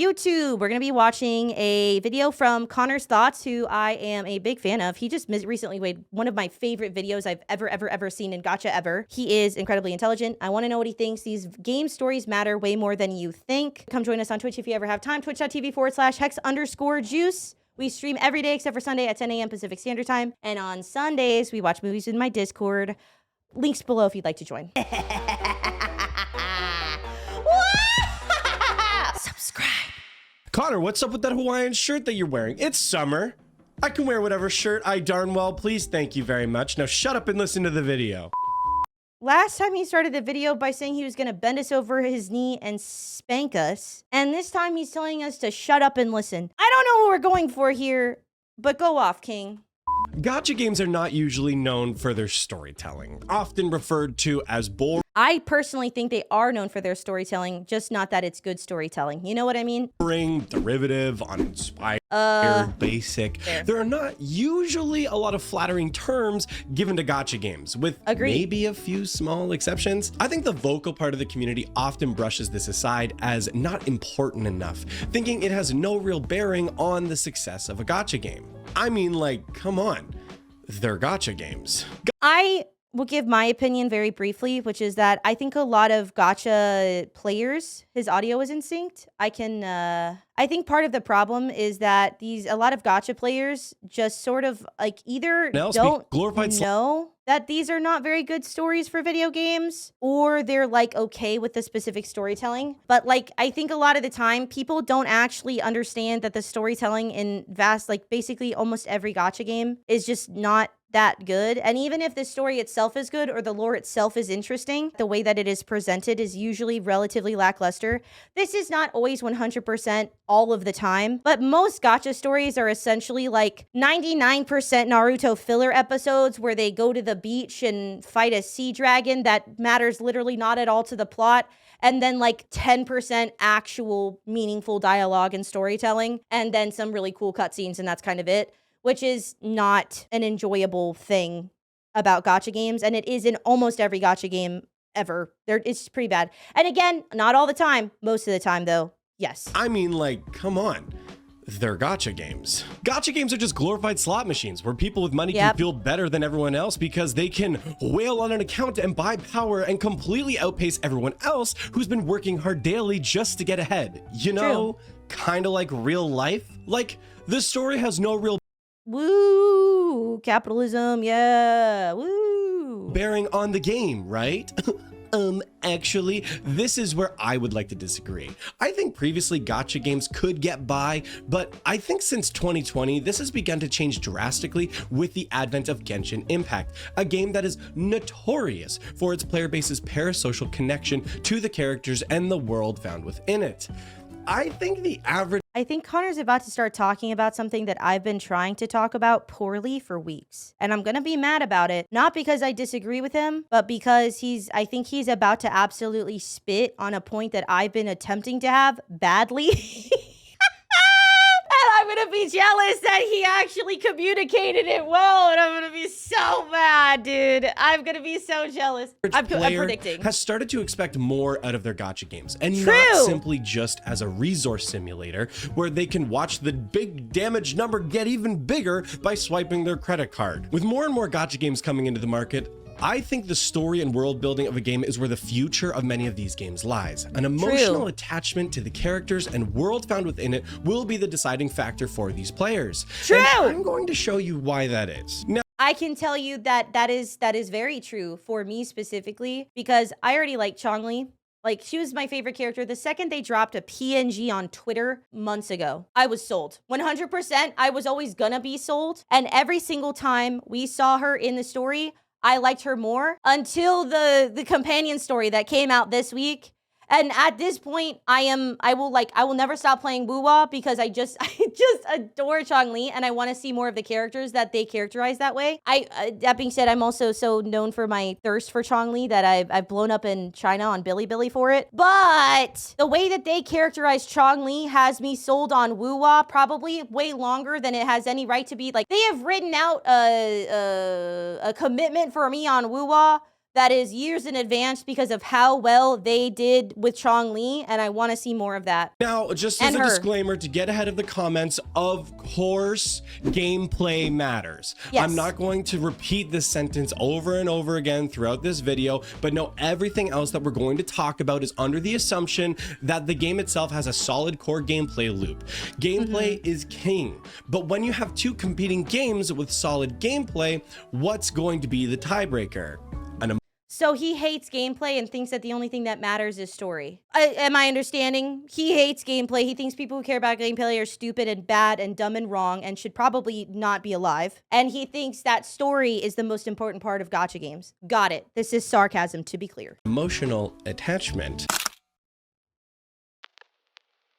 YouTube. We're going to be watching a video from Connor's Thoughts, who I am a big fan of. He just recently made one of my favorite videos I've ever seen in Gacha ever. He is incredibly intelligent. I want to know what he thinks. These game stories matter way more than you think. Come join us on Twitch if you ever have time. Twitch.tv/hex_juice. We stream every day except for Sunday at 10 a.m. Pacific Standard Time. And on Sundays, we watch movies in my Discord. Links below if you'd like to join. Subscribe. Connor, what's up with that Hawaiian shirt that you're wearing? It's summer. I can wear whatever shirt I darn well please. Thank you very much. Now shut up and listen to the video. Last time he started the video by saying he was going to bend us over his knee and spank us. And this time he's telling us to shut up and listen. I don't know what we're going for here, but go off, King. Gacha games are not usually known for their storytelling, often referred to as boring. I personally think they are known for their storytelling, just not that it's good storytelling. You know what I mean? Derivative, uninspired, basic. Fair. There are not usually a lot of flattering terms given to gacha games, with maybe a few small exceptions. I think the vocal part of the community often brushes this aside as not important enough, thinking it has no real bearing on the success of a gacha game. I mean, like, come on, they're gacha games. I will give my opinion very briefly, which is that I think a lot of gacha players, his audio isn't synced. I think part of the problem is that a lot of gacha players just sort of like either don't know that these are not very good stories for video games, or they're like okay with the specific storytelling. But like, I think a lot of the time people don't actually understand that the storytelling in basically almost every gacha game is just not that good. And even if the story itself is good or the lore itself is interesting, the way that it is presented is usually relatively lackluster. This is not always 100% all of the time, but most gacha stories are essentially like 99% Naruto filler episodes where they go to the beach and fight a sea dragon that matters literally not at all to the plot, and then like 10% actual meaningful dialogue and storytelling, and then some really cool cutscenes, and that's kind of it, which is not an enjoyable thing about gacha games, and it is in almost every gacha game ever. It's pretty bad. And again, not all the time. Most of the time, though, yes. I mean, like, come on. They're gacha games. Gacha games are just glorified slot machines where people with money can feel better than everyone else because they can whale on an account and buy power and completely outpace everyone else who's been working hard daily just to get ahead. You know, kind of like real life. Like, the story has no real woo, capitalism, yeah, woo, bearing on the game, right? Actually, this is where I would like to disagree. I think previously gacha games could get by, but I think since 2020, this has begun to change drastically with the advent of Genshin Impact, a game that is notorious for its player base's parasocial connection to the characters and the world found within it. I think Connor's about to start talking about something that I've been trying to talk about poorly for weeks. And I'm gonna be mad about it. Not because I disagree with him, but because I think he's about to absolutely spit on a point that I've been attempting to have badly. I'm gonna be jealous that he actually communicated it well, and I'm gonna be so mad, dude. I'm gonna be so jealous. I'm predicting. Has started to expect more out of their gacha games, and not simply just as a resource simulator where they can watch the big damage number get even bigger by swiping their credit card. With more and more gacha games coming into the market, I think the story and world building of a game is where the future of many of these games lies. An emotional attachment to the characters and world found within it will be the deciding factor for these players. And I'm going to show you why that is. Now, I can tell you that is very true for me specifically, because I already like Chongli. Like, she was my favorite character. The second they dropped a PNG on Twitter months ago, I was sold. 100%, I was always gonna be sold. And every single time we saw her in the story, I liked her more until the companion story that came out this week. And at this point, I will never stop playing Wuwa because I just adore Chongli, and I want to see more of the characters that they characterize that way. That being said, I'm also so known for my thirst for Chongli that I've blown up in China on Bilibili for it. But the way that they characterize Chongli has me sold on Wuwa probably way longer than it has any right to be. Like, they have written out a commitment for me on Wuwa that is years in advance because of how well they did with Chong-Li, and I want to see more of that. Now, just as a disclaimer, to get ahead of the comments, of course, gameplay matters. Yes. I'm not going to repeat this sentence over and over again throughout this video, but no, everything else that we're going to talk about is under the assumption that the game itself has a solid core gameplay loop. Gameplay is king, but when you have two competing games with solid gameplay, what's going to be the tiebreaker? So he hates gameplay and thinks that the only thing that matters is story. Am I understanding? He hates gameplay. He thinks people who care about gameplay are stupid and bad and dumb and wrong and should probably not be alive. And he thinks that story is the most important part of gacha games. Got it. This is sarcasm, to be clear. Emotional attachment.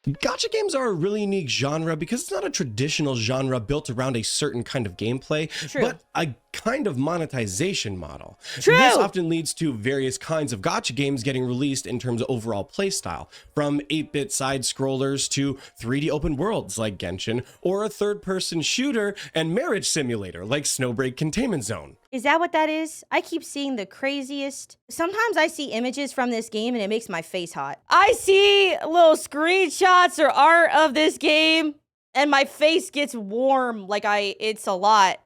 Gacha games are a really unique genre because it's not a traditional genre built around a certain kind of gameplay, but a kind of monetization model. This often leads to various kinds of gacha games getting released in terms of overall playstyle, from 8-bit side scrollers to 3D open worlds like Genshin, or a third-person shooter and marriage simulator like Snowbreak Containment Zone. Is that what that is? I keep seeing the craziest. Sometimes I see images from this game and it makes my face hot. I see little screenshots or art of this game and my face gets warm like it's a lot.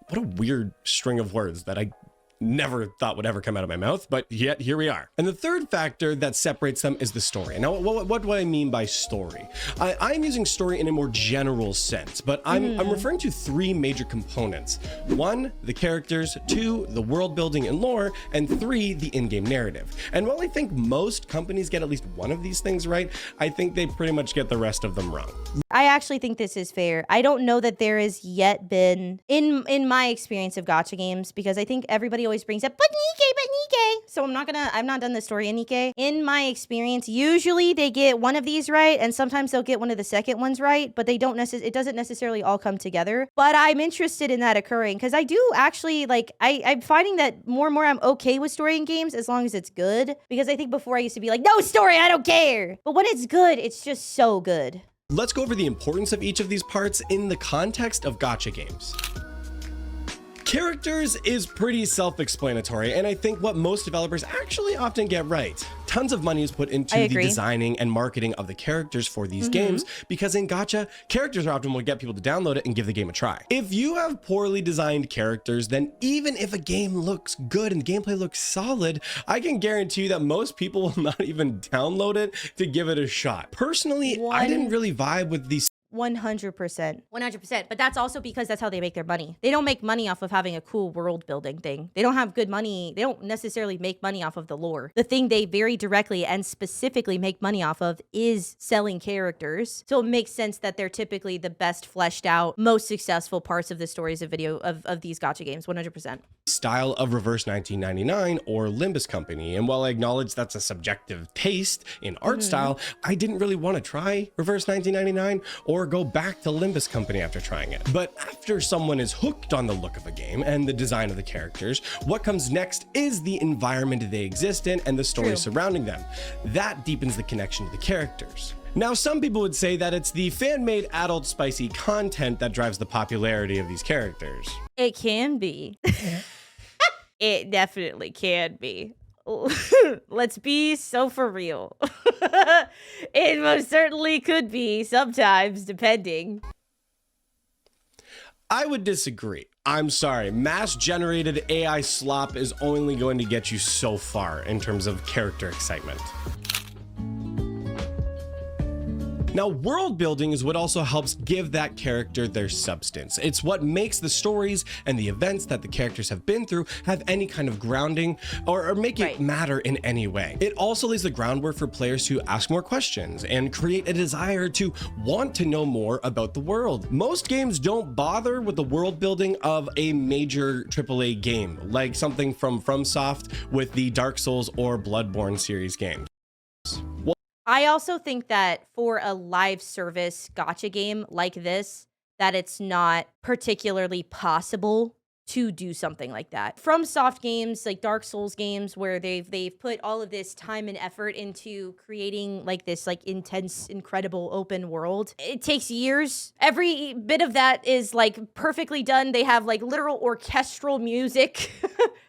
What a weird string of words that I never thought would ever come out of my mouth, but yet here we are. And the third factor that separates them is the story. Now, what do I mean by story? I'm using story in a more general sense, but I'm referring to three major components. 1, the characters, 2, the world building and lore, and 3, the in-game narrative. And while I think most companies get at least one of these things right, I think they pretty much get the rest of them wrong. I actually think this is fair. I don't know that there has yet been, in my experience of gacha games, because I think everybody always brings up, but Nikkei. So I've not done the story in Nikkei. In my experience, usually they get one of these right, and sometimes they'll get one of the second ones right, but it doesn't necessarily all come together. But I'm interested in that occurring, because I do actually, I'm finding that more and more I'm okay with story in games as long as it's good, because I think before I used to be like, no story, I don't care. But when it's good, it's just so good. Let's go over the importance of each of these parts in the context of gacha games. Characters is pretty self-explanatory, and I think what most developers actually often get right. Tons of money is put into the designing and marketing of the characters for these games, because in gacha, characters are often what get people to download it and give the game a try. If you have poorly designed characters, then even if a game looks good and the gameplay looks solid, I can guarantee you that most people will not even download it to give it a shot. Personally, I didn't really vibe with these 100%. But that's also because that's how they make their money. They don't make money off of having a cool world building thing. They don't have good money. They don't necessarily make money off of the lore. The thing they very directly and specifically make money off of is selling characters. So it makes sense that they're typically the best fleshed out, most successful parts of the stories of these gacha games, 100%. Style of Reverse 1999 or Limbus Company. And while I acknowledge that's a subjective taste in art style, I didn't really want to try Reverse 1999 or go back to Limbus Company after trying it. But after someone is hooked on the look of a game and the design of the characters, what comes next is the environment they exist in and the story surrounding them. That deepens the connection to the characters. Now, some people would say that it's the fan-made adult spicy content that drives the popularity of these characters. It can be. It definitely can be. Let's be so for real. It most certainly could be sometimes, depending. I would disagree. I'm sorry, mass-generated AI slop is only going to get you so far in terms of character excitement. Now, world building is what also helps give that character their substance. It's what makes the stories and the events that the characters have been through have any kind of grounding or make it matter in any way. It also lays the groundwork for players to ask more questions and create a desire to want to know more about the world. Most games don't bother with the world building of a major AAA game, like something from FromSoft with the Dark Souls or Bloodborne series games. I also think that for a live service gacha game like this, that it's not particularly possible to do something like that. From soft games like Dark Souls games where they've put all of this time and effort into creating like this like intense, incredible open world. It takes years. Every bit of that is like perfectly done. They have like literal orchestral music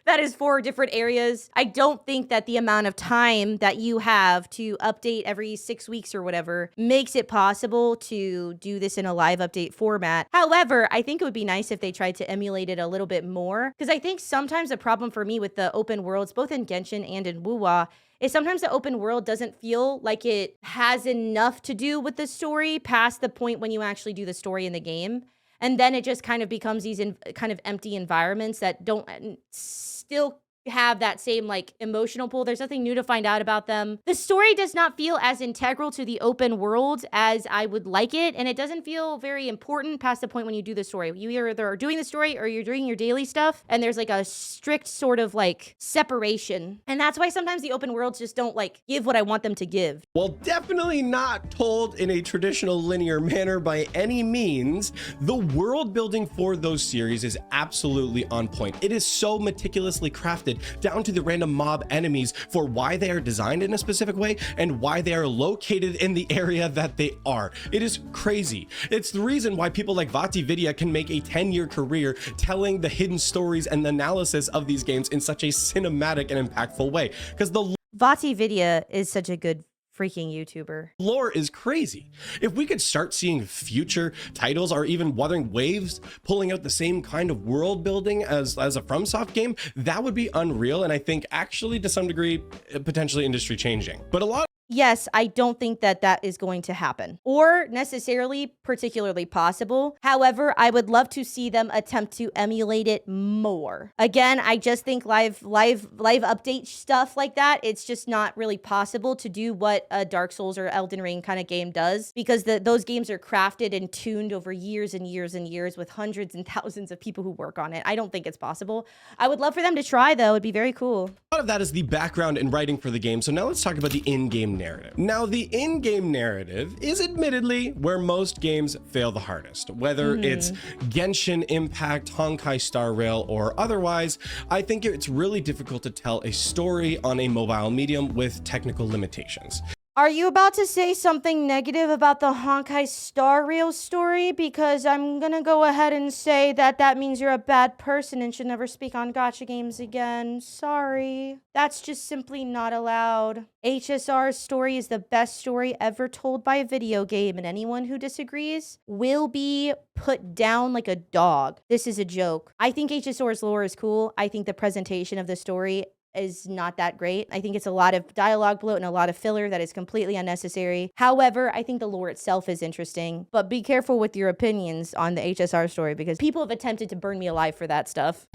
that is for different areas. I don't think that the amount of time that you have to update every 6 weeks or whatever makes it possible to do this in a live update format. However, I think it would be nice if they tried to emulate it a little bit more, because I think sometimes the problem for me with the open worlds, both in Genshin and in Wuwa, is sometimes the open world doesn't feel like it has enough to do with the story past the point when you actually do the story in the game. And then it just kind of becomes these kind of empty environments that don't still have that same like emotional pull. There's nothing new to find out about them. The story does not feel as integral to the open world as I would like it, and it doesn't feel very important past the point when you do the story. You either are doing the story or you're doing your daily stuff, and there's like a strict sort of like separation. And that's why sometimes the open worlds just don't like give what I want them to give. Well, definitely not told in a traditional linear manner by any means. The world building for those series is absolutely on point. It is so meticulously crafted down to the random mob enemies for why they are designed in a specific way and why they are located in the area that they are. It is crazy. It's the reason why people like VaatiVidya can make a 10-year career telling the hidden stories and the analysis of these games in such a cinematic and impactful way, because the VaatiVidya is such a good freaking YouTuber. Lore is crazy. If we could start seeing future titles or even Wuthering Waves pulling out the same kind of world building as a FromSoft game, that would be unreal, and I think actually to some degree potentially industry changing. But a lot Yes, I don't think that that is going to happen or necessarily particularly possible. However, I would love to see them attempt to emulate it more. Again, I just think live update stuff like that, it's just not really possible to do what a Dark Souls or Elden Ring kind of game does, because those games are crafted and tuned over years and years and years with hundreds and thousands of people who work on it. I don't think it's possible. I would love for them to try, though. It'd be very cool. A lot of that is the background and writing for the game. So now let's talk about the in-game narrative. Now, the in-game narrative is admittedly where most games fail the hardest. Whether it's Genshin Impact, Honkai Star Rail, or otherwise, I think it's really difficult to tell a story on a mobile medium with technical limitations. Are you about to say something negative about the Honkai Star Rail story? Because I'm gonna go ahead and say that that means you're a bad person and should never speak on gacha games again. Sorry. That's just simply not allowed. HSR's story is the best story ever told by a video game, and anyone who disagrees will be put down like a dog. This is a joke. I think HSR's lore is cool. I think the presentation of the story is not that great. I think it's a lot of dialogue bloat and a lot of filler that is completely unnecessary. However, I think the lore itself is interesting, but be careful with your opinions on the HSR story because people have attempted to burn me alive for that stuff.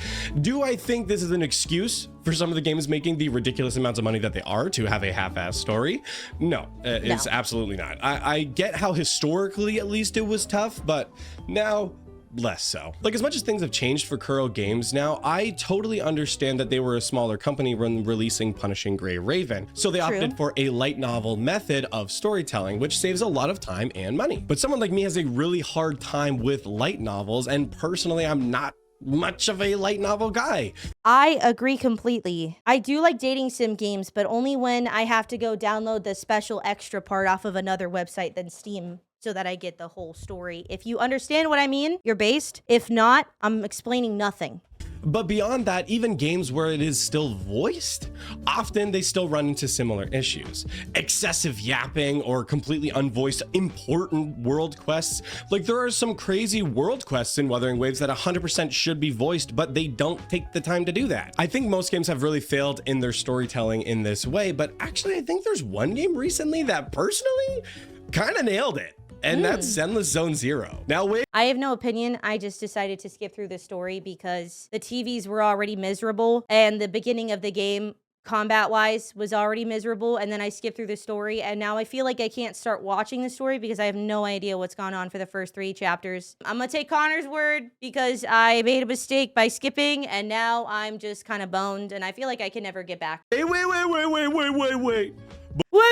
Do I think this is an excuse for some of the games making the ridiculous amounts of money that they are to have a half-assed story? No, it's absolutely not. I get how historically at least it was tough, but now less so. Like, as much as things have changed for Kuro Games now, I totally understand that they were a smaller company when releasing Punishing Gray Raven. So they opted for a light novel method of storytelling, which saves a lot of time and money. But someone like me has a really hard time with light novels, and personally, I'm not much of a light novel guy. I agree completely. I do like dating sim games, but only when I have to go download the special extra part off of another website than Steam, so that I get the whole story. If you understand what I mean, you're based. If not, I'm explaining nothing. But beyond that, even games where it is still voiced, often they still run into similar issues. Excessive yapping or completely unvoiced important world quests. Like, there are some crazy world quests in Wuthering Waves that 100% should be voiced, but they don't take the time to do that. I think most games have really failed in their storytelling in this way, but actually I think there's one game recently that personally kind of nailed it. And that's Zenless Zone Zero. Now, wait. I have no opinion. I just decided to skip through the story because the TVs were already miserable and the beginning of the game, combat-wise, was already miserable. And then I skipped through the story, and now I feel like I can't start watching the story because I have no idea what's gone on for the first 3 chapters. I'm gonna take Connor's word because I made a mistake by skipping, and now I'm just kind of boned, and I feel like I can never get back. Hey, wait. Wait.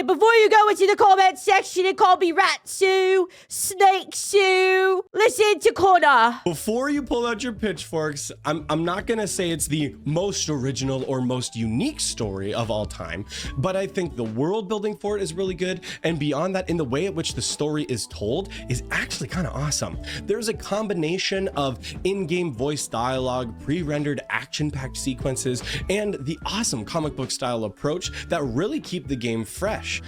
Before you go into the comment section and call me Ratsu, Snake Shoe, listen to Connor. Before you pull out your pitchforks, I'm not gonna say it's the most original or most unique story of all time, but I think the world building for it is really good. And beyond that, in the way at which the story is told is actually kind of awesome. There's a combination of in-game voice dialogue, pre-rendered action-packed sequences, and the awesome comic book style approach that really keep the game fresh.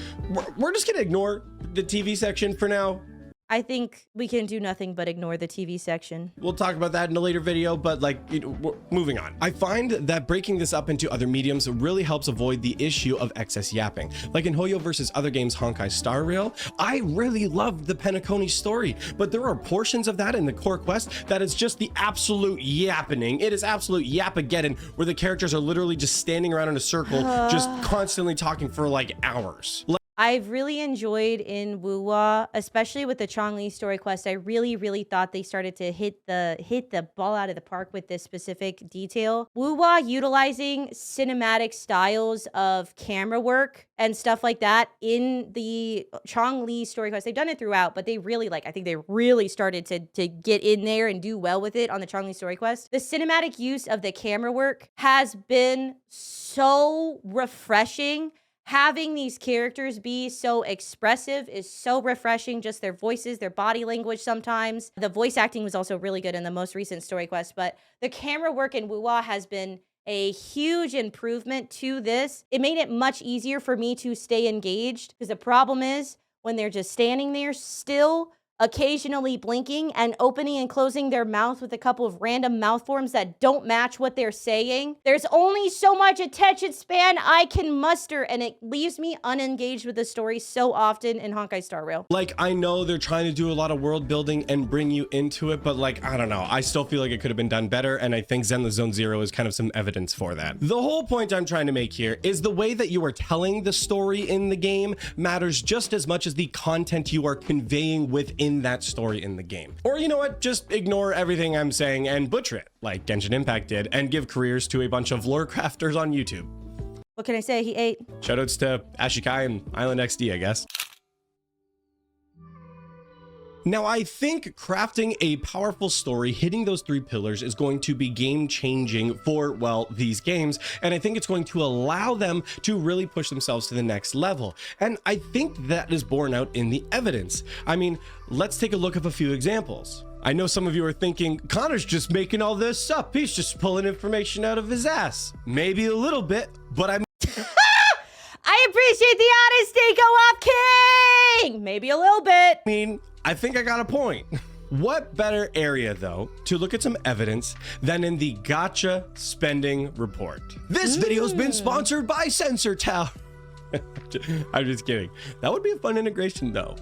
We're just gonna ignore the TV section for now. I think we can do nothing but ignore the TV section. We'll talk about that in a later video, but we're moving on. I find that breaking this up into other mediums really helps avoid the issue of excess yapping. Like in Hoyo versus other games Honkai Star Rail, I really loved the Penacony story, but there are portions of that in the core quest that is just the absolute yappening. It is absolute yapageddon, where the characters are literally just standing around in a circle, just constantly talking for like hours. I've really enjoyed in Wuwa, especially with the Chongli story quest. I really thought they started to hit the ball out of the park with this specific detail. Wuwa utilizing cinematic styles of camera work and stuff like that in the Chongli story quest. They've done it throughout, but they really I think they really started to get in there and do well with it on the Chongli story quest. The cinematic use of the camera work has been so refreshing. Having these characters be so expressive is so refreshing. Just their voices, their body language sometimes. The voice acting was also really good in the most recent story quest, but the camera work in Wuwa has been a huge improvement to this. It made it much easier for me to stay engaged, because the problem is when they're just standing there still, occasionally blinking and opening and closing their mouth with a couple of random mouth forms that don't match what they're saying. There's only so much attention span I can muster, and it leaves me unengaged with the story so often in Honkai Star Rail. Like, I know they're trying to do a lot of world building and bring you into it, but I don't know. I still feel like it could have been done better, and I think Zenless Zone Zero is kind of some evidence for that. The whole point I'm trying to make here is the way that you are telling the story in the game matters just as much as the content you are conveying within that story in the game. Or you know what, just ignore everything I'm saying and butcher it like Genshin Impact did and give careers to a bunch of lore crafters on YouTube. What can I say? He ate. Shoutouts to Ashikai and Island XD, I guess. Now, I think crafting a powerful story, hitting those three pillars, is going to be game-changing for, well, these games, and I think it's going to allow them to really push themselves to the next level. And I think that is borne out in the evidence. I mean, let's take a look at a few examples. I know some of you are thinking, Connor's just making all this up. He's just pulling information out of his ass. Maybe a little bit, but I'm I appreciate the honesty. Go off, King. Maybe a little bit. I mean, I think I got a point. What better area, though, to look at some evidence than in the Gacha spending report? This video's been sponsored by Sensor Tower. I'm just kidding. That would be a fun integration, though.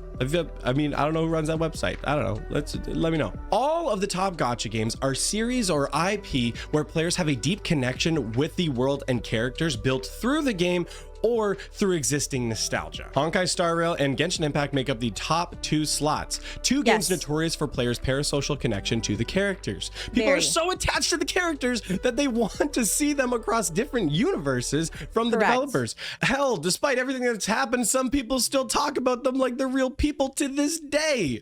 I mean, I don't know who runs that website. I don't know. Let me know. All of the top Gacha games are series or IP where players have a deep connection with the world and characters built through the game or through existing nostalgia. Honkai Star Rail and Genshin Impact make up the top two slots. Two games notorious for players' parasocial connection to the characters. People are so attached to the characters that they want to see them across different universes from the developers. Hell, despite everything that's happened, some people still talk about them like they're real people to this day.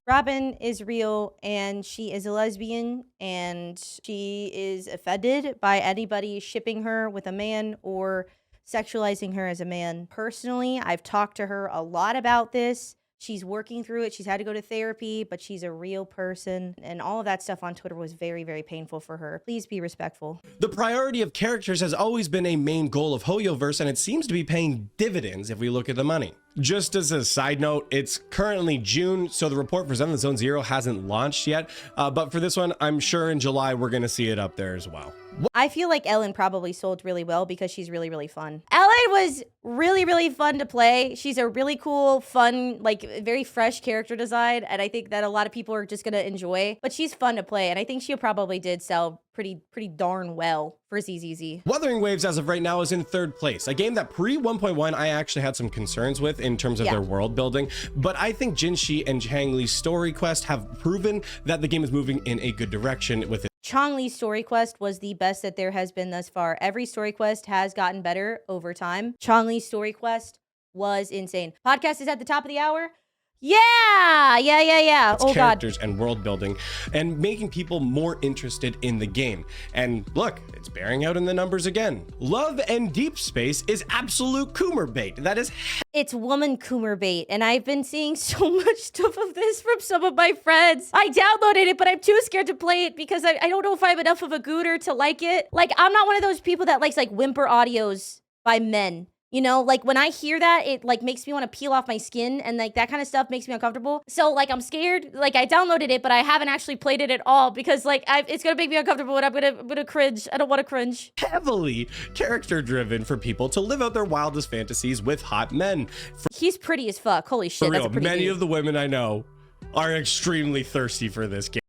Robin is real, and she is a lesbian, and she is offended by anybody shipping her with a man or sexualizing her as a man. Personally, I've talked to her a lot about this. She's working through it. She's had to go to therapy, but she's a real person. And all of that stuff on Twitter was very, very painful for her. Please be respectful. The priority of characters has always been a main goal of Hoyoverse, and it seems to be paying dividends if we look at the money. Just as a side note, it's currently June, so the report for Zenless Zone Zero hasn't launched yet. But for this one, I'm sure in July, we're going to see it up there as well. I feel like Ellen probably sold really well because she's really, really fun. Ellen was really, really fun to play. She's a really cool, fun, very fresh character design. And I think that a lot of people are just going to enjoy. But she's fun to play. And I think she probably did sell pretty darn well for ZZZ. Wuthering Waves, as of right now, is in third place. A game that pre 1.1 I actually had some concerns with in terms of their world building. But I think Jinshi and Chang Li's story quest have proven that the game is moving in a good direction with it. Chong-Li's story quest was the best that there has been thus far. Every story quest has gotten better over time. Chong-Li's story quest was insane. Podcast is at the top of the hour. Yeah. It's oh characters God. and world building and making people more interested in the game. And look, it's bearing out in the numbers again. Love and Deep Space is absolute Coomer bait. That is It's woman Coomer bait, and I've been seeing so much stuff of this from some of my friends. I downloaded it, but I'm too scared to play it because I don't know if I'm enough of a gooter to like it. Like, I'm not one of those people that likes like whimper audios by men. You know, like when I hear that, it like makes me want to peel off my skin, and like that kind of stuff makes me uncomfortable. So like I'm scared. Like I downloaded it, but I haven't actually played it at all because like it's gonna make me uncomfortable, and I'm gonna cringe. I don't want to cringe. heavily character driven for people to live out their wildest fantasies with hot men. He's pretty as fuck. Holy shit, For that's real, a pretty many dude. of the women I know are extremely thirsty for this game.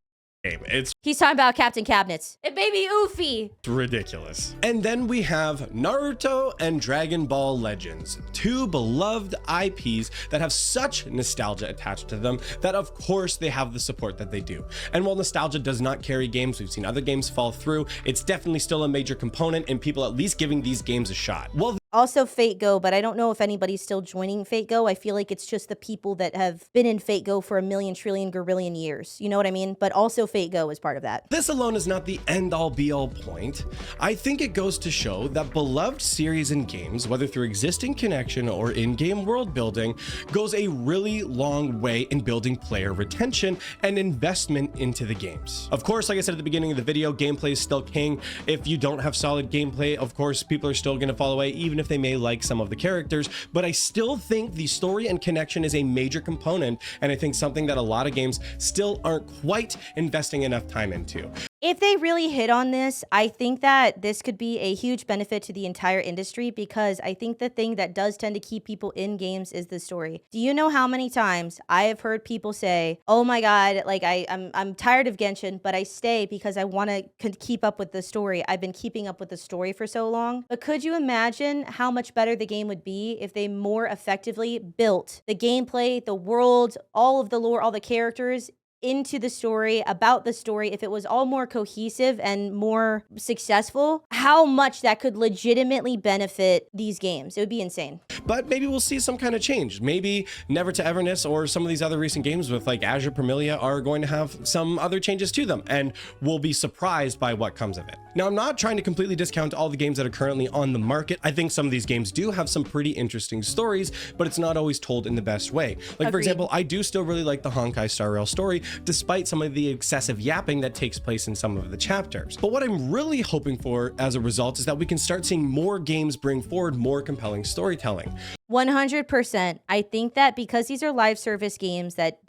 He's talking about Captain Cabinets. It made me oofy. Ridiculous. And then we have Naruto and Dragon Ball Legends, two beloved IPs that have such nostalgia attached to them that of course they have the support that they do. And while nostalgia does not carry games, we've seen other games fall through, it's definitely still a major component in people at least giving these games a shot. Well, Also Fate Go, but I don't know if anybody's still joining Fate Go. I feel like it's just the people that have been in Fate Go for a million trillion gorillion years. You know what I mean? But also Fate Go is part of that. this alone is not the end-all be-all point. I think it goes to show that beloved series and games, whether through existing connection or in-game world building, goes a really long way in building player retention and investment into the games. Of course, like I said at the beginning of the video, gameplay is still king. If you don't have solid gameplay, of course, people are still going to fall away, even if they may like some of the characters, but I still think the story and connection is a major component, and I think something that a lot of games still aren't quite investing enough time into. If they really hit on this, I think that this could be a huge benefit to the entire industry because I think the thing that does tend to keep people in games is the story. Do you know how many times I have heard people say, "Oh my God, like I'm tired of Genshin, but I stay because I want to keep up with the story. I've been keeping up with the story for so long." But could you imagine how much better the game would be if they more effectively built the gameplay, the world, all of the lore, all the characters into the story, about the story, if it was all more cohesive and more successful, how much that could legitimately benefit these games. It would be insane. But maybe we'll see some kind of change. Maybe Never to Everness or some of these other recent games with like Azure Parmelia are going to have some other changes to them, and we'll be surprised by what comes of it. Now, I'm not trying to completely discount all the games that are currently on the market. I think some of these games do have some pretty interesting stories, but it's not always told in the best way. Like, for example, I do still really like the Honkai Star Rail story, despite some of the excessive yapping that takes place in some of the chapters. But what I'm really hoping for as a result is that we can start seeing more games bring forward more compelling storytelling. 100%. I think that because these are live service games that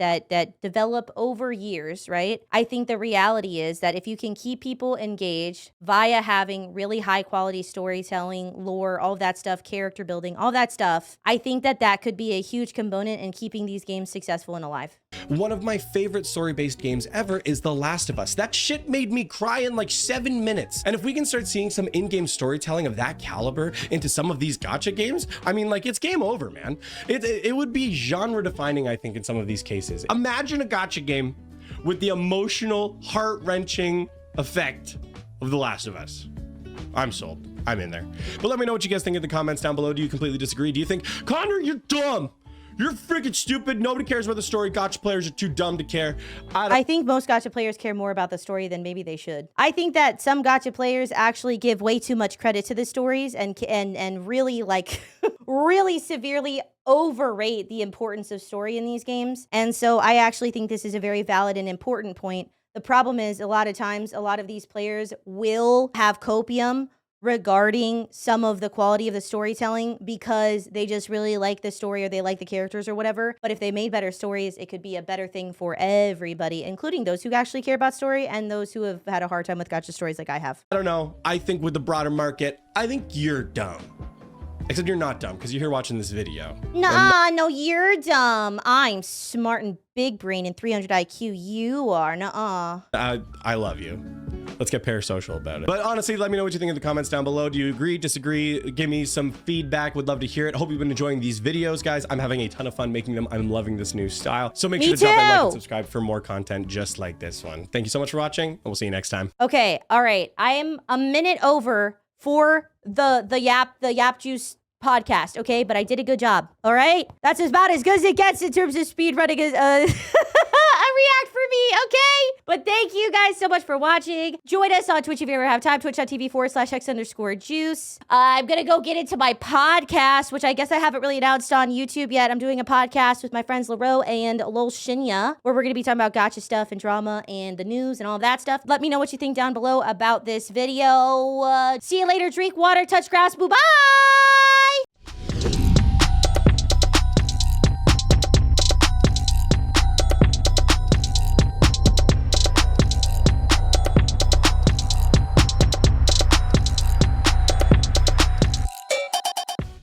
develop over years, right? I think the reality is that if you can keep people engaged via having really high quality storytelling, lore, all of that stuff, character building, all that stuff, I think that that could be a huge component in keeping these games successful and alive. One of my favorite story-based games ever is The Last of Us. That shit made me cry in like 7 minutes. And if we can start seeing some in-game storytelling of that caliber into some of these gacha games, I mean, like, it's game over, man. It would be genre defining, I think, in some of these cases. Imagine a gacha game with the emotional, heart-wrenching effect of The Last of Us. I'm sold. I'm in there. But let me know what you guys think in the comments down below. Do you completely disagree? Do you think, Connor, you're dumb? You're freaking stupid. Nobody cares about the story. Gacha players are too dumb to care. I think most gacha players care more about the story than maybe they should. I think that some gacha players actually give way too much credit to the stories and really like really severely overrate the importance of story in these games. And so I actually think this is a very valid and important point. The problem is a lot of times, a lot of these players will have copium regarding some of the quality of the storytelling because they just really like the story or they like the characters or whatever. But if they made better stories, it could be a better thing for everybody, including those who actually care about story and those who have had a hard time with gacha stories like I have. I don't know. I think with the broader market, I think you're dumb. Except you're not dumb because you're here watching this video. Nah, no, you're dumb. I'm smart and big brain and 300 IQ. You are. Nuh-uh. I love you. Let's get parasocial about it. But honestly, let me know what you think in the comments down below. Do you agree, disagree? Give me some feedback. Would love to hear it. Hope you've been enjoying these videos, guys. I'm having a ton of fun making them. I'm loving this new style. So make sure to drop a like and subscribe for more content just like this one. Thank you so much for watching, and we'll see you next time. Okay, all right. I am a minute over for the Yap Juice podcast, okay? But I did a good job, all right? That's about as good as it gets in terms of speed running a react for me, okay? But thank you guys so much for watching. Join us on Twitch if you ever have time, twitch.tv/hex_juice. I'm gonna go get into my podcast, which I guess I haven't really announced on YouTube yet. I'm doing a podcast with my friends Laro and Lol Shinya, where we're gonna be talking about gacha stuff and drama and the news and all that stuff. Let me know what you think down below about this video. See you later, drink water, touch grass, boo, bye!